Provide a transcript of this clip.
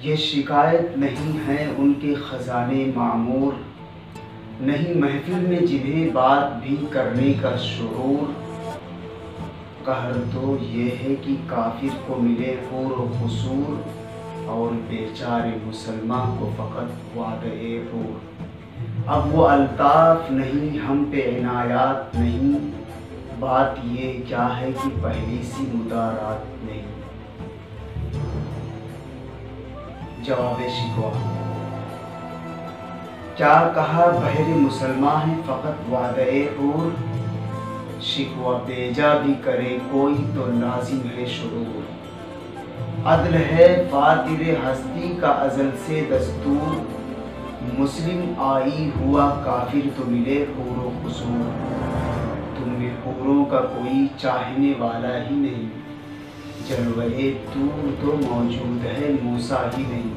یہ شکایت نہیں ہے ان کے خزانے معمور، نہیں محفل میں جنہیں بات بھی کرنے کا شعور۔ قہر تو یہ ہے کہ کافر کو ملے حور و قصور، اور بیچارے مسلمان کو فقط وعدۂ حور۔ اب وہ الطاف نہیں، ہم پہ عنایات نہیں، بات یہ کیا ہے کہ پہلی سی مدارات نہیں۔ جواب شکوہ: کیا کہا بہر مسلمان ہے فقط وعدۂ حور، شکوہ بیجا بھی کرے کوئی تو لازم ہے شعور۔ عدل ہے فاطر ہستی کا ازل سے دستور، مسلم آئی ہوا کافر تو ملے حور و قصور۔ تم میں حوروں کا کوئی چاہنے والا ہی نہیں، جلوۂ طور تو موجود ہے موسیٰ ہی نہیں۔